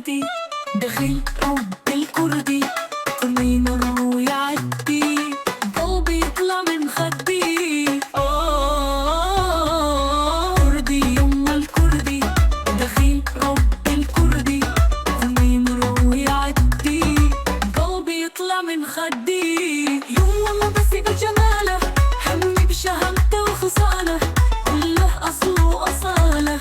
الكردي دخيل رب الكردي كل ما يمر ويعدي قلبي يطلع من خدي. كردي يما الكردي دخيل رب الكردي كل ما يمر ويعدي قلبي يطلع من خدي. يما ما بسي بجماله همي بشهامته وخصاله كله أصل وأصالة.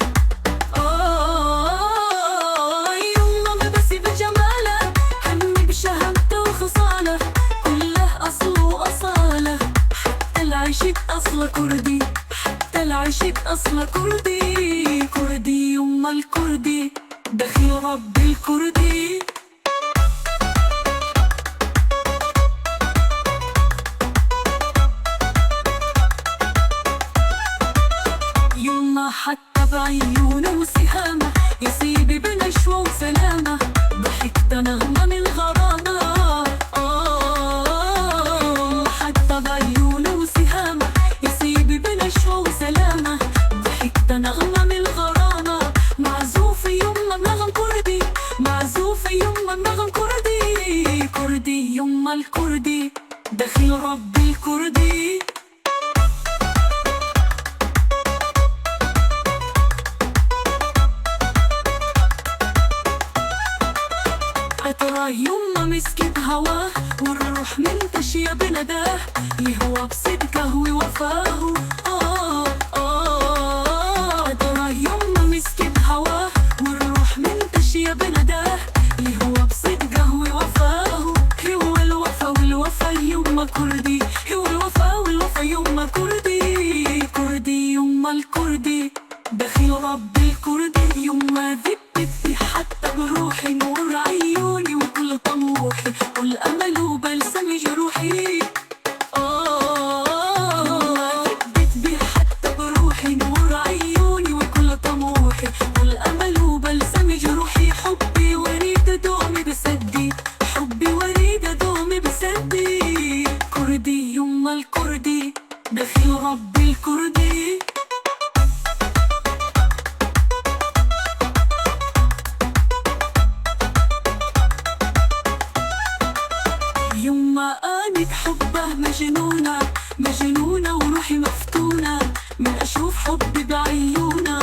يما ما بسي بجماله همي بشهامته وخصاله كله أصل وأصالة. حتى العشق أصله كردي حتى العشق أصله كردي. كردي يما الكردي دخيل رب الكردي. يما حتى بعيونه وسهامه يصيبي بنشوة وسلامة ضحكت نغمة من غرامة. حتى بعيونه وسهامه يصيبي بنشوة وسلامة ضحكت نغمة من غرامة. معزوفة يما بنغم كردي معزوفة يما بنغم كردي. كردي يما الكردي دخيل رب الكردي. عطره يما مسكت هواه والروح منتشية بنداه يهوى بصدقه ووفاه. عطره يما مسكت هواه والروح منتشية بنداه يهوى بصدقه ووفاه. هو الوفا والوفا يما كردي هو الوفا والوفا يما كردي. كردي يما الكردي دخيل رب الكردي. يما ذبتي حتى بروحي نور عيوني وكل طموحي والأمل وبلسم جروحي. ذبت بي حتى بروحي نور عيوني وكل طموحي والأمل وبلسم جروحي. حبي وريد دومي بسدي حبي وريد دومي بسدي. كردي يما الكردي دخيل رب الكردي. يما أنا بحبه مجنونة مجنونة وروحي مفتونة من أشوف حبي بعيونه.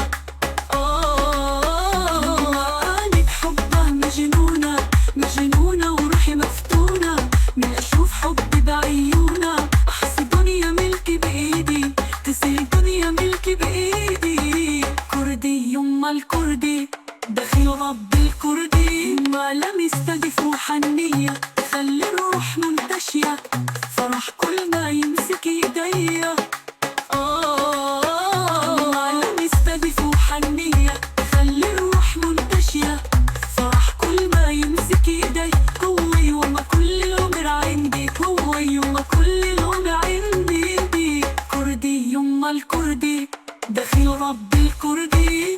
أنا بحبه مجنونة مجنونة وروحي مفتونة من أشوف حبي بعيونه. أحس الدنيا ملكي بإيدي تصير الدنيا ملكي بإيدي. كردي يما الكردي دخيل رب الكردي. ما لم يستضيفوا حنية خلي الروح منتشية فرح كل ما يمسك ايديا. ما لم يستضيفوا حنية خلي الروح منتشية فرح كل ما يمسك ايدي. هو يوم كل العمر عندي هو يوم كل العمر عندي. كردي يما الكردي دخيل رب الكردي.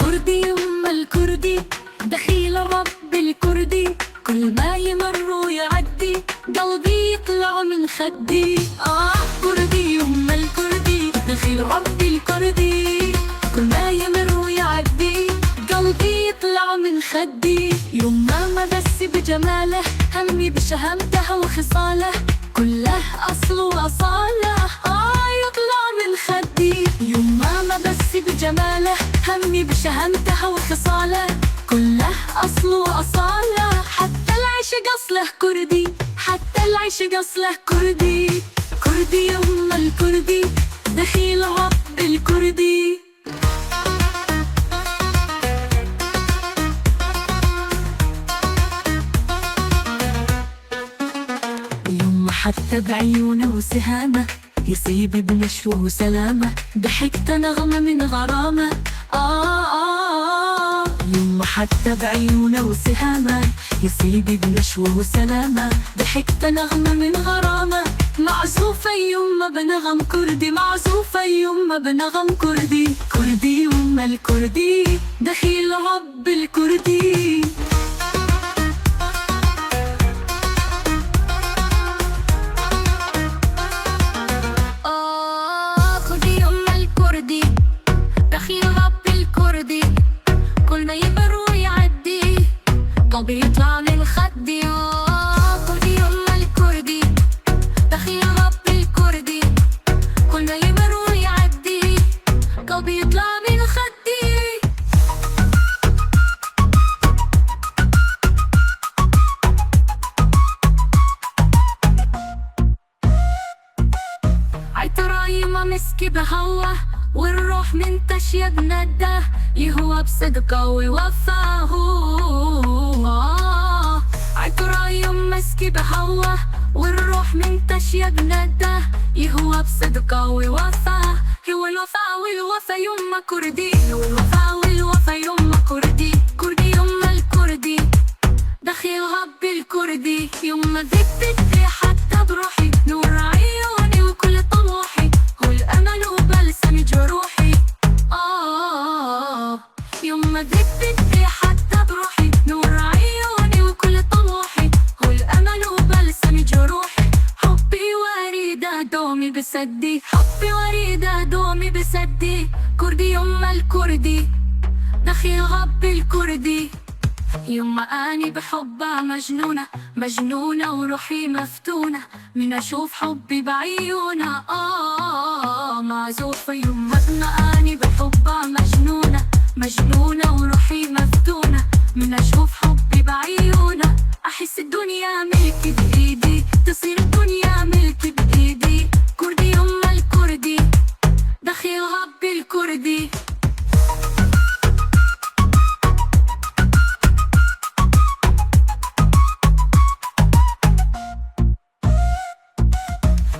كردي يما الكردي دخيل رب الكردي كل ما يمر ويعدي قلبي يطلع من خدي. كردي يما الكردي دخيل رب الكردي كل ما يمر ويعدي قلبي يطلع من خدي. يما ما بس بجماله همي بشهامته وخصاله كله أصل وأصالة. يطلع من خدي. يما ما بس بجماله همي بشهامته وخصاله كله أصل وأصالة. حتى العشق أصله كردي حتى العشق أصله كردي. كردي يما الكردي دخيل رب الكردي. يما حتى بعيونه وسهامه يصيبي بنشوة وسلامة ضحكت نغمة من غرامة. يما حتى بعيونه وسهامه يصيبي بنشوة وسلامة ضحكت نغمة من غرامة. معزوفة يما بنغم كردي معزوفة يما بنغم كردي. كردي يما الكردي دخيل رب الكردي. كردي يما الكردي دخيل رب الكردي. قلبي يطلع من خدي. كردي يما الكردي دخيل ربي الكردي، كل ما يمر ويعدي قلبي يطلع من خدي. عالترى يما مسكي بهوى والروح من تشيب ندى، يهوى بصدقه ووفاه. عالترى يما مسكي بهوى والروح من تشيب ندى، يهوى بصدقه ووفاه. هو الوفاء والوفا يما كردي، هو الوفاء والوفا يما كردي. كردي يما الكردي دخيل ربي الكردي، يما ذبتي حتى بروحي، نور عيوني وكل طموحي، هو الأمل وبلسم جروحي. يما ذبتي حتى بروحي، نور عيوني وكل طموحي، هو الأمل وبلسم جروحي. حبي وريدة دومي بسدي، حبي وريدة دومي بسدي. كردي يما الكردي دخيل ربي الكردي، يما أني بحبها مجنونة، مجنونة وروحي مفتونة من أشوف حبي بعيونها. معزوفة يما أني بحبها مجنونة، مجنونة وروحي مفتونة من أشوف حبي بعيونها. أحس الدنيا ملكي بإيدي، تصير الدنيا ملكي بإيدي. كردي يما الكردي دخيل ربي الكردي.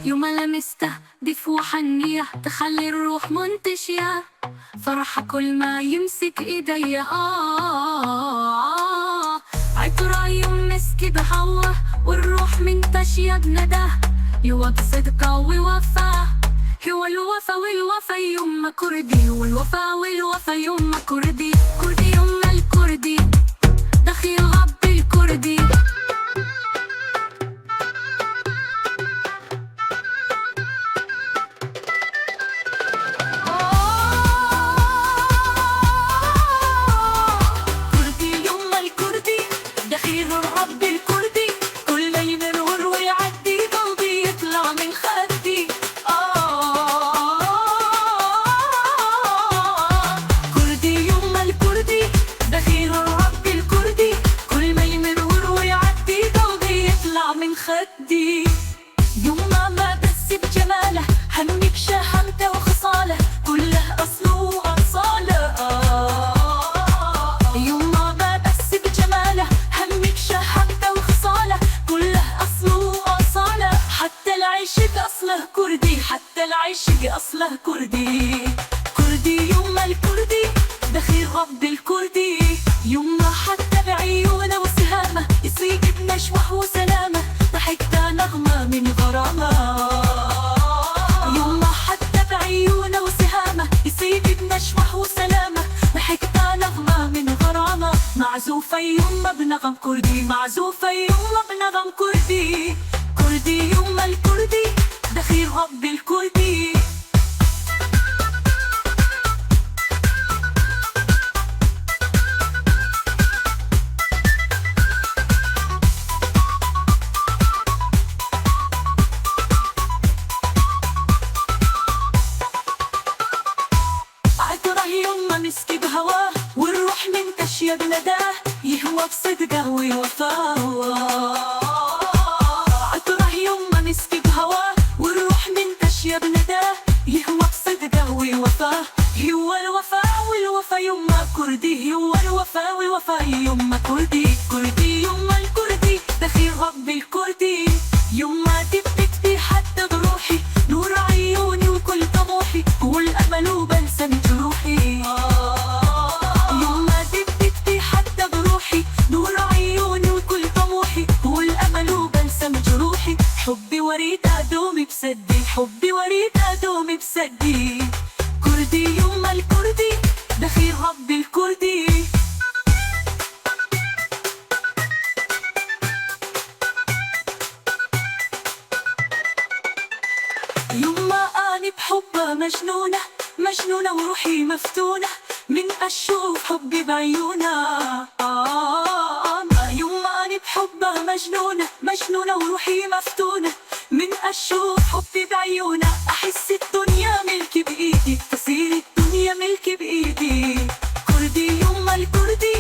يوم لمسته دفوة حنية تخلي الروح منتشية، فرحة كل ما يمسك ايديا. عالترى يوم مسكي بهوى والروح منتشية بنداه، يوى بصدقه ووفاه. هو الوفا والوفا يما كردي، هو الوفا والوفا يما كردي. كردي يما الكردي دخيل ربي الكردي. ربي الكردي كل ما يمر ويعدي قلبي يطلع من خدي. كردي يما الكردي دخيل ربي الكردي، كل ما يمر ويعدي قلبي يطلع من خدي. يما ما بس بجماله همي بشهامته وخصاله، كله أصله وأصاله. يما ما بس بجماله همي بشهامته وخصاله، كله أصله وأصاله. حتى العشق أصله كردي، حتى العشق أصله كردي. كردي يما الكردي دخيل ربي الكردي، يما حتى بعيونه وسهامه يصيق بنشوة وسلامه، ضحكته نغمة من غرامه. يما حتى بعيونه وسهامه يصيق بنشوة وسلامه، ضحكته نغمة من غرامه. معزوفة يما بنغم كردي، معزوفة يما بنغم كردي. كردي يما الكردي دخيل ربي الكردي. عالترى يما مسكي بهواه والروح من تشيب نداه، يهوى بصدقه ووفاه. عالترى يما مسكي بهواه والروح من تشيب نداه، يهوى بصدقه ووفاه. هو الوفاء والوفا يما كردي، هو الوفاء والوفا يما كردي. كردي يما الكردي دخيل ربي الكردي، يما دبت حتى بروحي، نور عيوني وكل طموحي، هو الأمل وبلسم جروحي. يما دبت حتى بروحي، نور عيوني وكل طموحي، هو الأمل وبلسم جروحي. حبي وريد أدومي بسدي، حبي وريد أدومي بسدي. كردي يما الكردي دخيل ربي الكردي. يما أني بحبها مجنونة، مجنونة وروحي مفتونة من أشوف حبي بعيونها. مجنونة مجنونة وروحي مفتونة من أشوف حبي بعيونة. أحس الدنيا ملكي بإيدي، تصير الدنيا ملكي بإيدي. كردي يما الكردي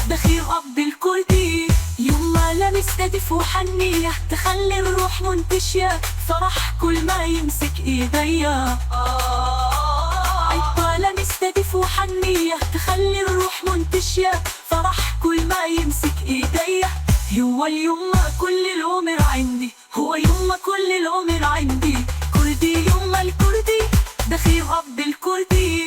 دخيل أب الكردي، يما لمستدف وحنية تخلي الروح منتشية. فرح كل ما يمسك إيديا، عطا لمستدف وحنية تخلي الروح منتشية. فرح كل ما يمسك إيديا. هو اليما كل العمر عندي، هو يما كل العمر عندي. كردي يما الكردي دخيل أب الكردي.